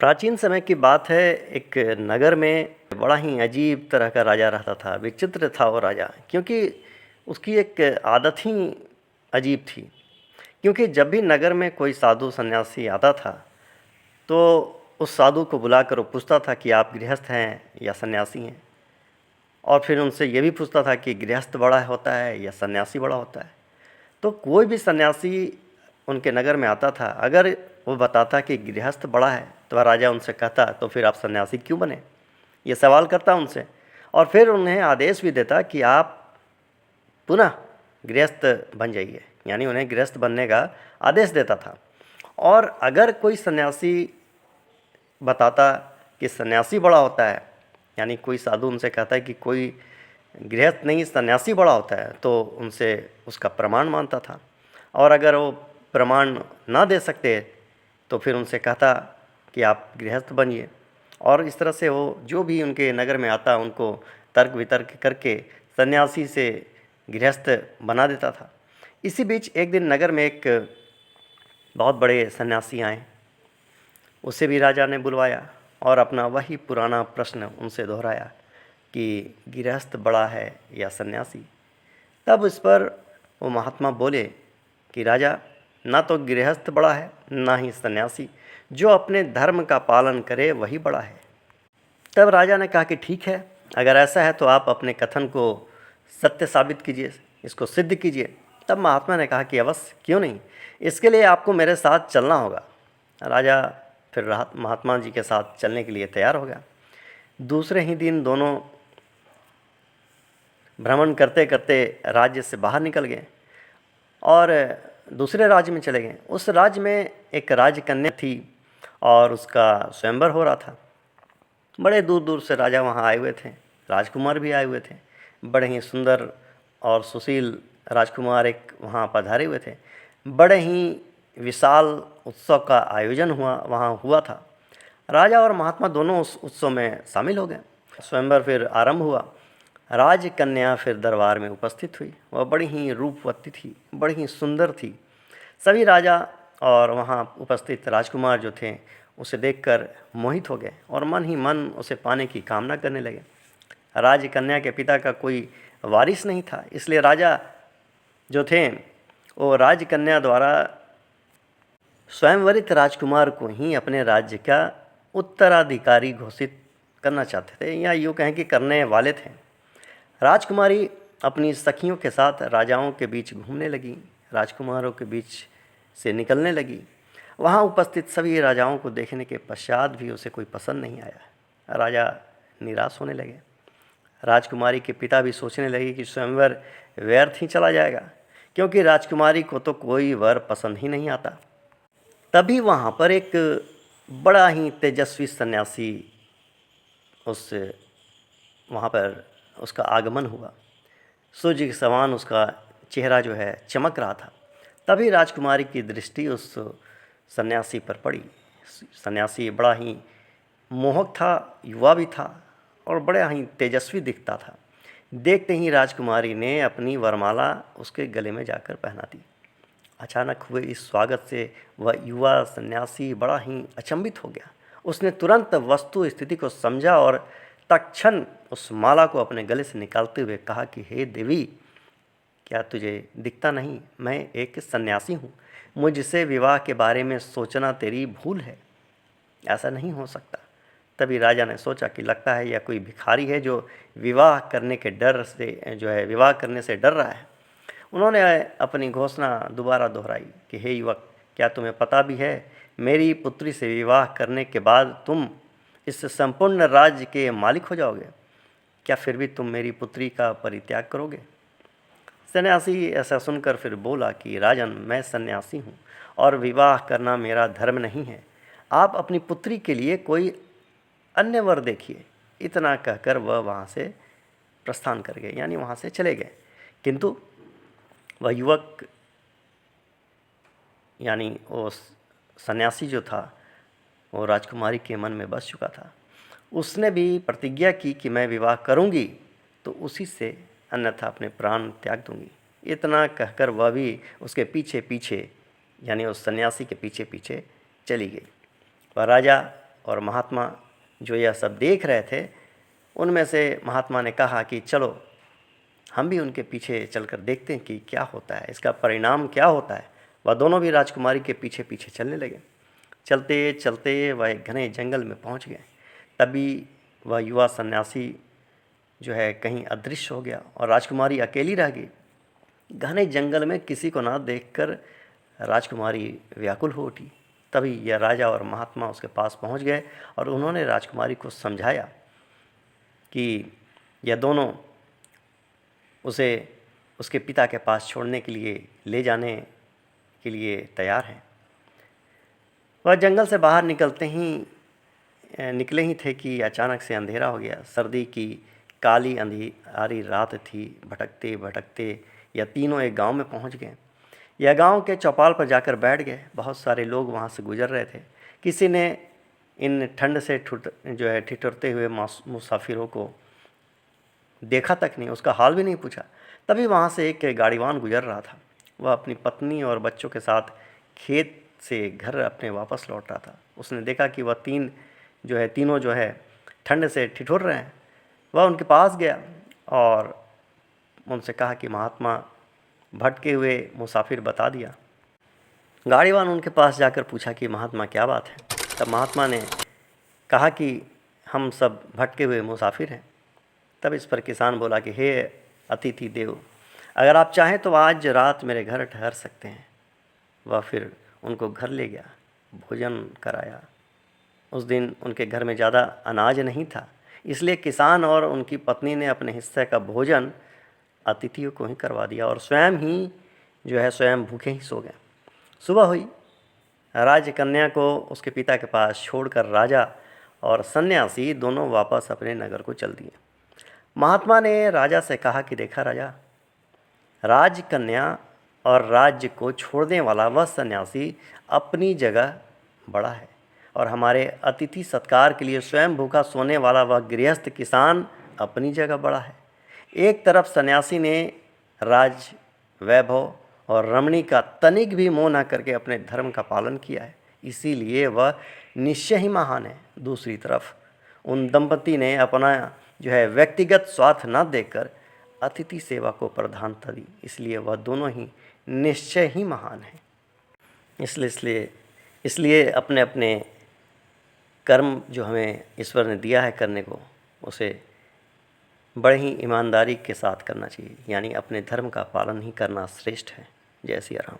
प्राचीन समय की बात है। एक नगर में बड़ा ही अजीब तरह का राजा रहता था। विचित्र था वो राजा, क्योंकि उसकी एक आदत ही अजीब थी। क्योंकि जब भी नगर में कोई साधु सन्यासी आता था तो उस साधु को बुलाकर वो पूछता था कि आप गृहस्थ हैं या सन्यासी हैं, और फिर उनसे ये भी पूछता था कि गृहस्थ बड़ा होता है या सन्यासी बड़ा होता है। तो कोई भी सन्यासी उनके नगर में आता था, अगर वो बताता कि गृहस्थ बड़ा है तो राजा उनसे कहता तो फिर आप सन्यासी क्यों बने, ये सवाल करता उनसे। और फिर उन्हें आदेश भी देता कि आप पुनः गृहस्थ बन जाइए, यानी उन्हें गृहस्थ बनने का आदेश देता था। और अगर कोई सन्यासी बताता कि सन्यासी बड़ा होता है, यानी कोई साधु उनसे कहता है कि कोई गृहस्थ नहीं सन्यासी बड़ा होता है, तो उनसे उसका प्रमाण मानता था। और अगर वो प्रमाण ना दे सकते तो फिर उनसे कहता कि आप गृहस्थ बनिए। और इस तरह से वो जो भी उनके नगर में आता उनको तर्क वितर्क करके सन्यासी से गृहस्थ बना देता था। इसी बीच एक दिन नगर में एक बहुत बड़े सन्यासी आए। उसे भी राजा ने बुलवाया और अपना वही पुराना प्रश्न उनसे दोहराया कि गृहस्थ बड़ा है या सन्यासी। तब इस पर वो महात्मा बोले कि राजा, ना तो गृहस्थ बड़ा है ना ही सन्यासी, जो अपने धर्म का पालन करे वही बड़ा है। तब राजा ने कहा कि ठीक है, अगर ऐसा है तो आप अपने कथन को सत्य साबित कीजिए, इसको सिद्ध कीजिए। तब महात्मा ने कहा कि अवश्य, क्यों नहीं, इसके लिए आपको मेरे साथ चलना होगा। राजा फिर महात्मा जी के साथ चलने के लिए तैयार हो गया। दूसरे ही दिन दोनों भ्रमण करते करते राज्य से बाहर निकल गए और दूसरे राज्य में चले गए। उस राज्य में एक राजकन्या थी और उसका स्वयंवर हो रहा था। बड़े दूर दूर से राजा वहाँ आए हुए थे, राजकुमार भी आए हुए थे। बड़े ही सुंदर और सुशील राजकुमार एक वहाँ पधारे हुए थे। बड़े ही विशाल उत्सव का आयोजन वहाँ हुआ था। राजा और महात्मा दोनों उस उत्सव में शामिल हो गए। स्वयंवर फिर आरंभ हुआ। राजकन्या फिर दरबार में उपस्थित हुई। वह बड़ी ही रूपवती थी, बड़ी ही सुंदर थी। सभी राजा और वहाँ उपस्थित राजकुमार जो थे उसे देखकर मोहित हो गए और मन ही मन उसे पाने की कामना करने लगे। राजकन्या के पिता का कोई वारिस नहीं था, इसलिए राजा जो थे वो राजकन्या द्वारा स्वयंवरित राजकुमार को ही अपने राज्य का उत्तराधिकारी घोषित करना चाहते थे, या यूँ कहें कि करने वाले थे। राजकुमारी अपनी सखियों के साथ राजाओं के बीच घूमने लगी, राजकुमारों के बीच से निकलने लगी। वहाँ उपस्थित सभी राजाओं को देखने के पश्चात भी उसे कोई पसंद नहीं आया। राजा निराश होने लगे। राजकुमारी के पिता भी सोचने लगे कि स्वयंवर व्यर्थ ही चला जाएगा, क्योंकि राजकुमारी को तो कोई वर पसंद ही नहीं आता। तभी वहाँ पर एक बड़ा ही तेजस्वी सन्यासी वहाँ पर उसका आगमन हुआ। सूर्य के समान उसका चेहरा जो है चमक रहा था। तभी राजकुमारी की दृष्टि उस सन्यासी पर पड़ी। सन्यासी बड़ा ही मोहक था, युवा भी था और बड़ा ही तेजस्वी दिखता था। देखते ही राजकुमारी ने अपनी वरमाला उसके गले में जाकर पहना दी। अचानक हुए इस स्वागत से वह युवा सन्यासी बड़ा ही अचंभित हो गया। उसने तुरंत वस्तु स्थिति को समझा और तत्क्षण उस माला को अपने गले से निकालते हुए कहा कि हे देवी, क्या तुझे दिखता नहीं, मैं एक सन्यासी हूँ। मुझसे विवाह के बारे में सोचना तेरी भूल है, ऐसा नहीं हो सकता। तभी राजा ने सोचा कि लगता है यह कोई भिखारी है जो विवाह करने के डर से विवाह करने से डर रहा है। उन्होंने अपनी घोषणा दोबारा दोहराई कि हे युवक, क्या तुम्हें पता भी है, मेरी पुत्री से विवाह करने के बाद तुम इस संपूर्ण राज्य के मालिक हो जाओगे। क्या फिर भी तुम मेरी पुत्री का परित्याग करोगे? सन्यासी ऐसा सुनकर फिर बोला कि राजन, मैं सन्यासी हूँ और विवाह करना मेरा धर्म नहीं है। आप अपनी पुत्री के लिए कोई अन्य वर देखिए। इतना कहकर वह वहाँ से प्रस्थान कर गए, यानी वहाँ से चले गए। किंतु वह युवक, यानी वो सन्यासी जो था, वो राजकुमारी के मन में बस चुका था। उसने भी प्रतिज्ञा की कि मैं विवाह करूंगी तो उसी से, अन्यथा अपने प्राण त्याग दूंगी। इतना कहकर वह भी उसके पीछे पीछे, यानी उस सन्यासी के पीछे पीछे चली गई। वह राजा और महात्मा जो यह सब देख रहे थे, उनमें से महात्मा ने कहा कि चलो हम भी उनके पीछे चलकर देखते हैं कि क्या होता है, इसका परिणाम क्या होता है। वह दोनों भी राजकुमारी के पीछे पीछे चलने लगे। चलते चलते वह एक घने जंगल में पहुंच गए। तभी वह युवा सन्यासी जो है कहीं अदृश्य हो गया और राजकुमारी अकेली रह गई। घने जंगल में किसी को ना देखकर राजकुमारी व्याकुल हो उठी। तभी यह राजा और महात्मा उसके पास पहुंच गए और उन्होंने राजकुमारी को समझाया कि यह दोनों उसे उसके पिता के पास छोड़ने के लिए ले जाने के लिए तैयार हैं। वह जंगल से बाहर निकले ही थे कि अचानक से अंधेरा हो गया। सर्दी की काली अंधियारी रात थी। भटकते भटकते यह तीनों एक गांव में पहुंच गए। यह गांव के चौपाल पर जाकर बैठ गए। बहुत सारे लोग वहां से गुजर रहे थे। किसी ने इन ठंड से ठिठुरते हुए मुसाफिरों को देखा तक नहीं, उसका हाल भी नहीं पूछा। तभी वहाँ से एक गाड़ीवान गुजर रहा था। वह अपनी पत्नी और बच्चों के साथ खेत से घर अपने वापस लौट रहा था। उसने देखा कि वह तीनों ठंड से ठिठुर रहे हैं। वह उनके पास गया और उनसे कहा कि महात्मा भटके हुए मुसाफिर बता दिया। गाड़ीवान उनके पास जाकर पूछा कि महात्मा क्या बात है। तब महात्मा ने कहा कि हम सब भटके हुए मुसाफिर हैं। तब इस पर किसान बोला कि हे अतिथि देव, अगर आप चाहें तो आज रात मेरे घर ठहर सकते हैं। वह फिर उनको घर ले गया, भोजन कराया। उस दिन उनके घर में ज़्यादा अनाज नहीं था, इसलिए किसान और उनकी पत्नी ने अपने हिस्से का भोजन अतिथियों को ही करवा दिया और स्वयं भूखे ही सो गए। सुबह हुई। राजकन्या को उसके पिता के पास छोड़कर राजा और सन्यासी दोनों वापस अपने नगर को चल दिए। महात्मा ने राजा से कहा कि देखा राजा, राजकन्या और राज्य को छोड़ने वाला वह सन्यासी अपनी जगह बड़ा है और हमारे अतिथि सत्कार के लिए स्वयं भूखा सोने वाला वह गृहस्थ किसान अपनी जगह बड़ा है। एक तरफ सन्यासी ने राज वैभव और रमणी का तनिक भी मोह न करके अपने धर्म का पालन किया है, इसीलिए वह निश्चय ही महान है। दूसरी तरफ उन दंपति ने अपना व्यक्तिगत स्वार्थ न देखकर अतिथि सेवा को प्रधानता दी, इसलिए वह दोनों ही निश्चय ही महान हैं। इसलिए अपने अपने कर्म जो हमें ईश्वर ने दिया है करने को, उसे बड़े ही ईमानदारी के साथ करना चाहिए, यानी अपने धर्म का पालन ही करना श्रेष्ठ है। जय सिया राम।